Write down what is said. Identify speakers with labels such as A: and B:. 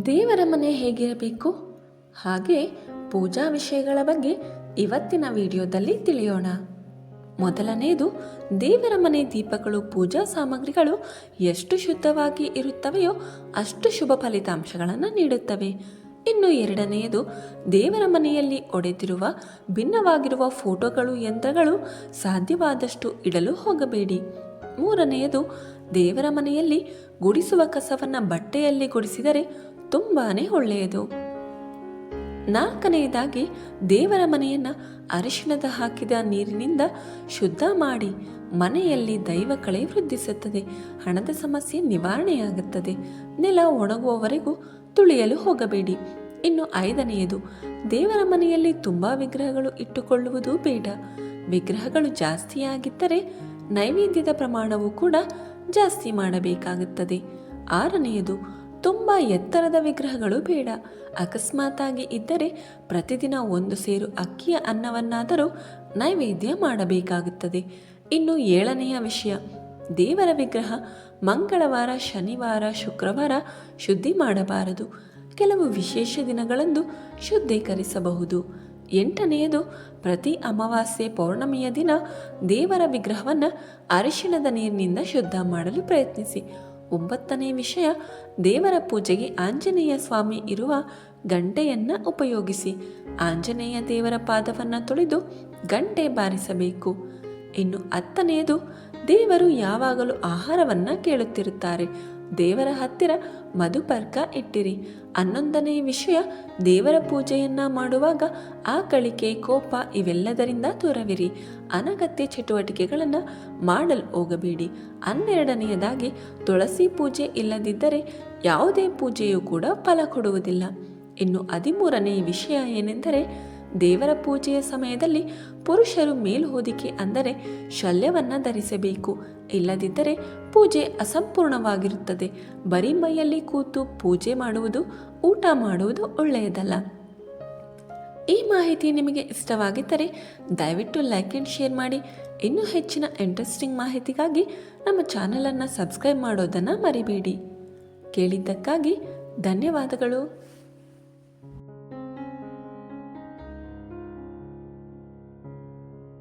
A: ದೇವರ ಮನೆ ಹೇಗಿರಬೇಕು ಹಾಗೆ ಪೂಜಾ ವಿಷಯಗಳ ಬಗ್ಗೆ ಇವತ್ತಿನ ವಿಡಿಯೋದಲ್ಲಿ ತಿಳಿಯೋಣ. ಮೊದಲನೆಯದು, ದೇವರ ಮನೆ ದೀಪಗಳು ಪೂಜಾ ಸಾಮಗ್ರಿಗಳು ಎಷ್ಟು ಶುದ್ಧವಾಗಿ ಇರುತ್ತವೆಯೋ ಅಷ್ಟು ಶುಭ ಫಲಿತಾಂಶಗಳನ್ನು ನೀಡುತ್ತವೆ. ಇನ್ನು ಎರಡನೆಯದು, ದೇವರ ಮನೆಯಲ್ಲಿ ಒಡೆದಿರುವ ಭಿನ್ನವಾಗಿರುವ ಫೋಟೋಗಳು ಯಂತ್ರಗಳು ಸಾಧ್ಯವಾದಷ್ಟು ಇಡಲು ಹೋಗಬೇಡಿ. ಮೂರನೆಯದು, ದೇವರ ಮನೆಯಲ್ಲಿ ಗುಡಿಸುವ ಕಸವನ್ನು ಬಟ್ಟೆಯಲ್ಲಿ ಗುಡಿಸಿದರೆ ತುಂಬಾನೇ ಒಳ್ಳೆಯದು. ನಾಲ್ಕನೆಯದಾಗಿ, ದೇವರ ಮನೆಯನ್ನು ಅರಿಶಿಣದ ಹಾಕಿದ ನೀರಿನಿಂದ ಶುದ್ಧ ಮಾಡಿ ಮನೆಯಲ್ಲಿ ದೈವ ಕಳೆ ವೃದ್ಧಿಸುತ್ತದೆ, ಹಣದ ಸಮಸ್ಯೆ ನಿವಾರಣೆಯಾಗುತ್ತದೆ. ನೆಲ ಒಣಗುವವರೆಗೂ ತುಳಿಯಲು ಹೋಗಬೇಡಿ. ಇನ್ನು ಐದನೆಯದು, ದೇವರ ಮನೆಯಲ್ಲಿ ತುಂಬ ವಿಗ್ರಹಗಳು ಇಟ್ಟುಕೊಳ್ಳುವುದು ಬೇಡ. ವಿಗ್ರಹಗಳು ಜಾಸ್ತಿಯಾಗಿದ್ದರೆ ನೈವೇದ್ಯದ ಪ್ರಮಾಣವೂ ಕೂಡ ಜಾಸ್ತಿ ಮಾಡಬೇಕಾಗುತ್ತದೆ. ಆರನೆಯದು, ತುಂಬ ಎತ್ತರದ ವಿಗ್ರಹಗಳು ಬೇಡ. ಅಕಸ್ಮಾತಾಗಿ ಇದ್ದರೆ ಪ್ರತಿದಿನ 1 ಸೇರು ಅಕ್ಕಿಯ ಅನ್ನವನ್ನಾದರೂ ನೈವೇದ್ಯ ಮಾಡಬೇಕಾಗುತ್ತದೆ. ಇನ್ನು ಏಳನೆಯ ವಿಷಯ, ದೇವರ ವಿಗ್ರಹ ಮಂಗಳವಾರ, ಶನಿವಾರ, ಶುಕ್ರವಾರ ಶುದ್ಧಿ ಮಾಡಬಾರದು. ಕೆಲವು ವಿಶೇಷ ದಿನಗಳಂದು ಶುದ್ಧೀಕರಿಸಬಹುದು. ಎಂಟನೆಯದು, ಪ್ರತಿ ಅಮಾವಾಸ್ಯೆ, ಪೌರ್ಣಮಿಯ ದಿನ ದೇವರ ವಿಗ್ರಹವನ್ನು ಅರಿಶಿಣದ ನೀರಿನಿಂದ ಶುದ್ಧ ಮಾಡಲು ಪ್ರಯತ್ನಿಸಿ. ಒಂಬತ್ತನೇ ವಿಷಯ, ದೇವರ ಪೂಜೆಗೆ ಆಂಜನೇಯ ಸ್ವಾಮಿ ಇರುವ ಗಂಟೆಯನ್ನು ಉಪಯೋಗಿಸಿ. ಆಂಜನೇಯ ದೇವರ ಪಾದವನ್ನು ತೊಳೆದು ಗಂಟೆ ಬಾರಿಸಬೇಕು. ಇನ್ನು ಹತ್ತನೆಯದು, ದೇವರು ಯಾವಾಗಲೂ ಆಹಾರವನ್ನು ಕೇಳುತ್ತಿರುತ್ತಾರೆ. ದೇವರ ಹತ್ತಿರ ಮಧುಪರ್ಕ ಇಟ್ಟಿರಿ. 11ನೇ ವಿಷಯ, ದೇವರ ಪೂಜೆಯನ್ನ ಮಾಡುವಾಗ ಆಕಳಿಕೆ, ಕೋಪ ಇವೆಲ್ಲದರಿಂದ ದೂರವಿರಿ. ಅನಗತ್ಯ ಚಟುವಟಿಕೆಗಳನ್ನು ಮಾಡಲು ಹೋಗಬೇಡಿ. 12ನೇದಾಗಿ, ತುಳಸಿ ಪೂಜೆ ಇಲ್ಲದಿದ್ದರೆ ಯಾವುದೇ ಪೂಜೆಯೂ ಕೂಡ ಫಲ ಕೊಡುವುದಿಲ್ಲ. ಇನ್ನು 13ನೇ ವಿಷಯ ಏನೆಂದರೆ, ದೇವರ ಪೂಜೆಯ ಸಮಯದಲ್ಲಿ ಪುರುಷರು ಮೇಲ್ಹೊದಿಕೆ ಅಂದರೆ ಶಲ್ಯವನ್ನು ಧರಿಸಬೇಕು. ಇಲ್ಲದಿದ್ದರೆ ಪೂಜೆ ಅಸಂಪೂರ್ಣವಾಗಿರುತ್ತದೆ. ಬರೀ ಮೈಯಲ್ಲಿ ಕೂತು ಪೂಜೆ ಮಾಡುವುದು, ಊಟ ಮಾಡುವುದು ಒಳ್ಳೆಯದಲ್ಲ. ಈ ಮಾಹಿತಿ ನಿಮಗೆ ಇಷ್ಟವಾಗಿದ್ದರೆ ದಯವಿಟ್ಟು ಲೈಕ್ ಆ್ಯಂಡ್ ಶೇರ್ ಮಾಡಿ. ಇನ್ನೂ ಹೆಚ್ಚಿನ ಇಂಟ್ರೆಸ್ಟಿಂಗ್ ಮಾಹಿತಿಗಾಗಿ ನಮ್ಮ ಚಾನಲನ್ನು ಸಬ್ಸ್ಕ್ರೈಬ್ ಮಾಡೋದನ್ನು ಮರಿಬೇಡಿ. ಕೇಳಿದ್ದಕ್ಕಾಗಿ ಧನ್ಯವಾದಗಳು.